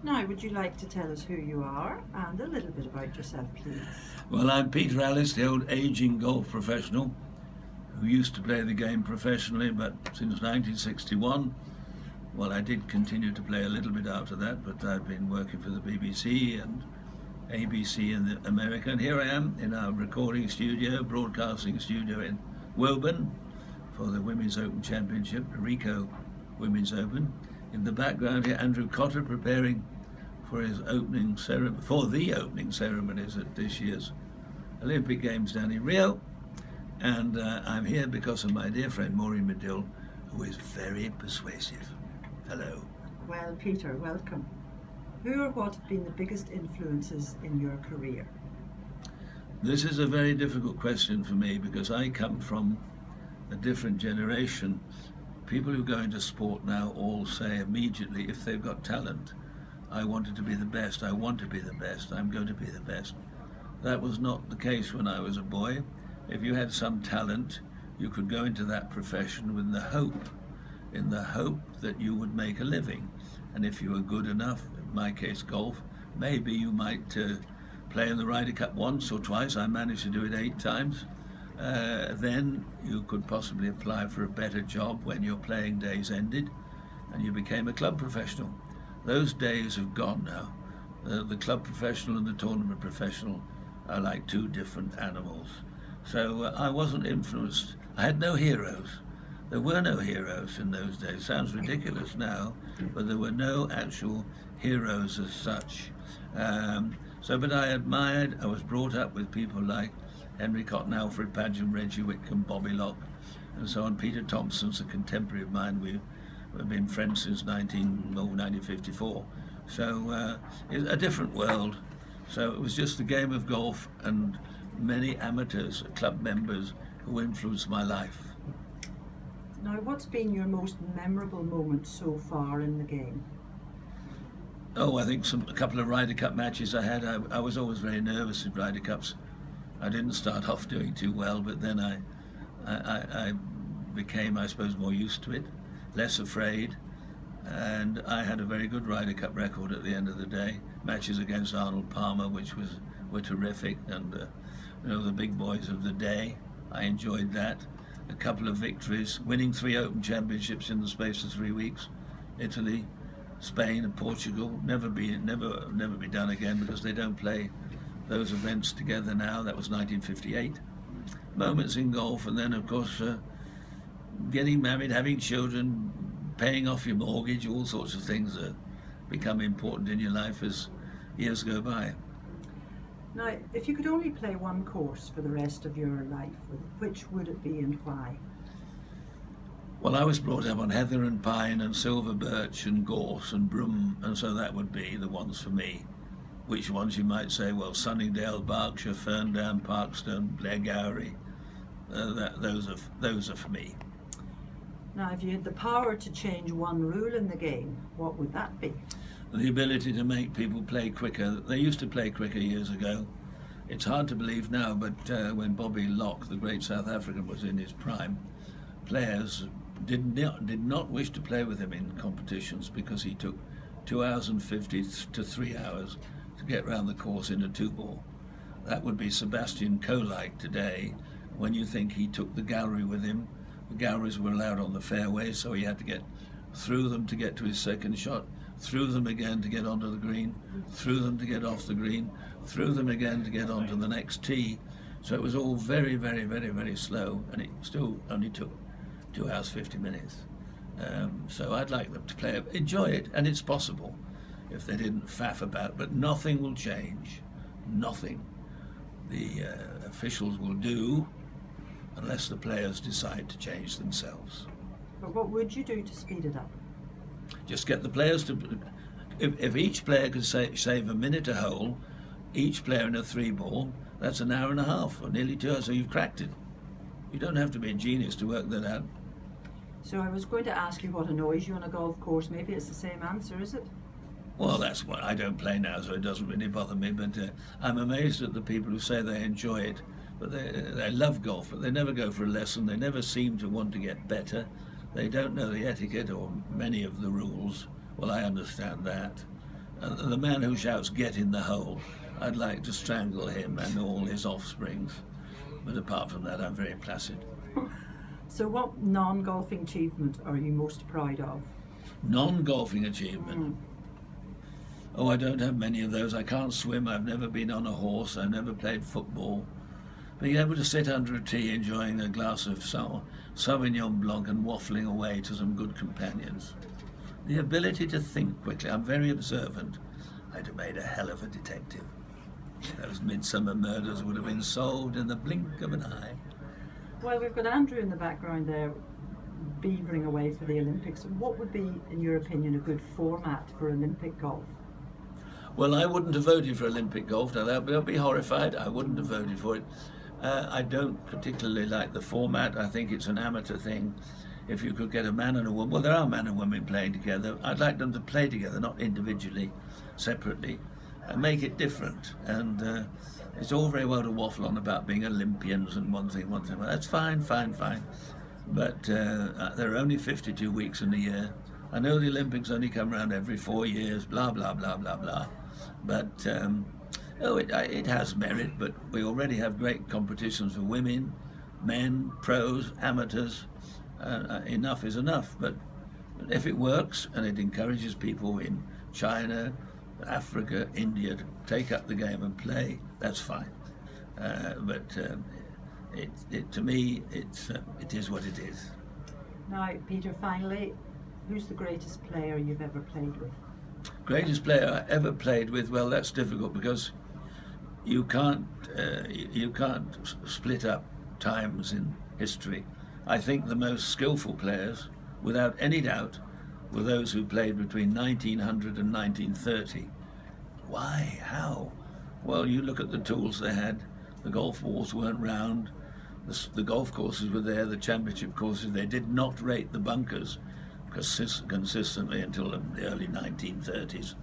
Now, would you like to tell us who you are and a little bit about yourself, please? Well, I'm Peter Alliss, the old ageing golf professional who used to play the game professionally, but since 1961, well, I did continue to play a little bit after that, but I've been working for the BBC and ABC in America, and here I am in our recording studio, broadcasting studio in Woburn for the Women's Open Championship, Rico Women's Open. In the background here, Andrew Cotter preparing for his opening ceremony, for the opening ceremonies at this year's Olympic Games down in Rio. And I'm here because of my dear friend Maureen, who is very persuasive. Hello. Well, Peter, welcome. Who or what have been the biggest influences in your career? This is a very difficult question for me because I come from a different generation. People who go into sport now all say immediately, if they've got talent, I wanted to be the best, I want to be the best, I'm going to be the best. That was not the case when I was a boy. If you had some talent, you could go into that profession with in the hope that you would make a living. And if you were good enough, in my case golf, maybe you might play in the Ryder Cup once or twice. I managed to do it 8 times. Then you could possibly apply for a better job when your playing days ended and you became a club professional. Those days have gone now. The club professional and the tournament professional are like 2 different animals. So I wasn't influenced. I had no heroes. There were no heroes in those days. Sounds ridiculous now, but there were no actual heroes as such. But I was brought up with people like Henry Cotton, Alfred Paget, Reggie Whitcomb, Bobby Locke, and so on. Peter Thompson's a contemporary of mine. We've been friends since 1954. So it's a different world. So it was just the game of golf and many amateurs, club members, who influenced my life. Now, what's been your most memorable moment so far in the game? Oh, I think a couple of Ryder Cup matches I had. I was always very nervous in Ryder Cups. I didn't start off doing too well, but then I became, I suppose, more used to it, less afraid, and I had a very good Ryder Cup record at the end of the day. Matches against Arnold Palmer, which were terrific, and the big boys of the day. I enjoyed that. A couple of victories, winning 3 Open Championships in the space of 3 weeks. Italy, Spain, and Portugal. Never be done again because they don't play those events together now. That was 1958. Moments in golf, and then of course getting married, having children, paying off your mortgage, all sorts of things that become important in your life as years go by. Now, if you could only play one course for the rest of your life, which would it be and why? Well, I was brought up on heather and pine and silver birch and gorse and broom, and so that would be the ones for me. Which ones you might say? Well, Sunningdale, Berkshire, Ferndown, Parkstone, Blairgowrie. Those are for me. Now, if you had the power to change one rule in the game, what would that be? The ability to make people play quicker. They used to play quicker years ago. It's hard to believe now, but when Bobby Locke, the great South African, was in his prime, players did not wish to play with him in competitions because he took 2 hours and 50 to 3 hours to get round the course in a 2-ball. That would be Sebastian Coe today. When you think he took the gallery with him, the galleries were allowed on the fairway, so he had to get through them to get to his second shot, through them again to get onto the green, through them to get off the green, through them again to get onto the next tee. So it was all very, very, very, very slow, and it still only took 2 hours 50 minutes. So I'd like them to play it, enjoy it, and it's possible if they didn't faff about, but nothing will change. Nothing. The officials will do unless the players decide to change themselves. But what would you do to speed it up? Just get the players to... If each player could save a minute a hole, each player in a 3-ball, that's an hour and a half, or nearly 2 hours, so you've cracked it. You don't have to be a genius to work that out. So I was going to ask you what annoys you on a golf course. Maybe it's the same answer, is it? Well, that's what I don't play now, so it doesn't really bother me, but I'm amazed at the people who say they enjoy it, but they love golf, but they never go for a lesson. They never seem to want to get better. They don't know the etiquette or many of the rules. Well, I understand that. The man who shouts, "Get in the hole," I'd like to strangle him and all his offsprings. But apart from that, I'm very placid. So what non-golfing achievement are you most proud of? Non-golfing achievement? Oh, I don't have many of those. I can't swim. I've never been on a horse. I've never played football. Being able to sit under a tree enjoying a glass of Sauvignon Blanc and waffling away to some good companions. The ability to think quickly. I'm very observant. I'd have made a hell of a detective. Those midsummer murders would have been solved in the blink of an eye. Well, we've got Andrew in the background there, beavering away for the Olympics. What would be, in your opinion, a good format for Olympic golf? Well, I wouldn't have voted for Olympic golf. Now, they'll be horrified. I wouldn't have voted for it. I don't particularly like the format. I think it's an amateur thing. If you could get a man and a woman, well, there are men and women playing together. I'd like them to play together, not individually, separately, and make it different. And it's all very well to waffle on about being Olympians and one thing. Well, that's fine. But there are only 52 weeks in a year. I know the Olympics only come around every 4 years, blah, blah, blah, blah, blah. But, it has merit, but we already have great competitions for women, men, pros, amateurs. Enough is enough. But if it works and it encourages people in China, Africa, India to take up the game and play, that's fine. To me, it is what it is. Now, Peter, finally, who's the greatest player you've ever played with? Greatest player I ever played with? Well, that's difficult because you can't split up times in history. I think the most skillful players, without any doubt, were those who played between 1900 and 1930. Why? How? Well, you look at the tools they had. The golf balls weren't round. The golf courses were there. The championship courses. They did not rate the bunkers consistently until the early 1930s,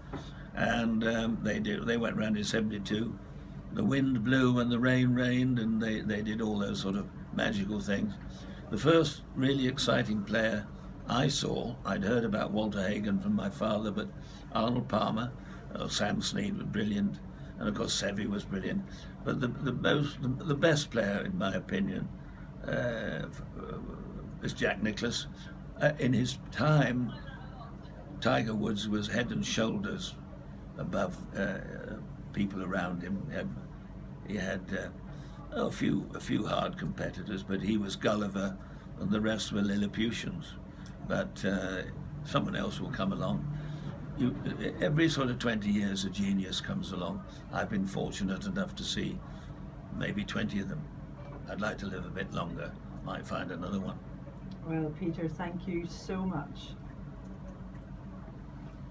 and they went round in 72. The wind blew and the rain rained, and they did all those sort of magical things. The first really exciting player I saw, I'd heard about Walter Hagen from my father, but Arnold Palmer, Sam Snead was brilliant, and of course Seve was brilliant. But the best player, in my opinion, is Jack Nicklaus. In his time, Tiger Woods was head and shoulders above people around him. He had a few hard competitors, but he was Gulliver, and the rest were Lilliputians. But someone else will come along. Every sort of 20 years, a genius comes along. I've been fortunate enough to see maybe 20 of them. I'd like to live a bit longer. Might find another one. Well, Peter, thank you so much.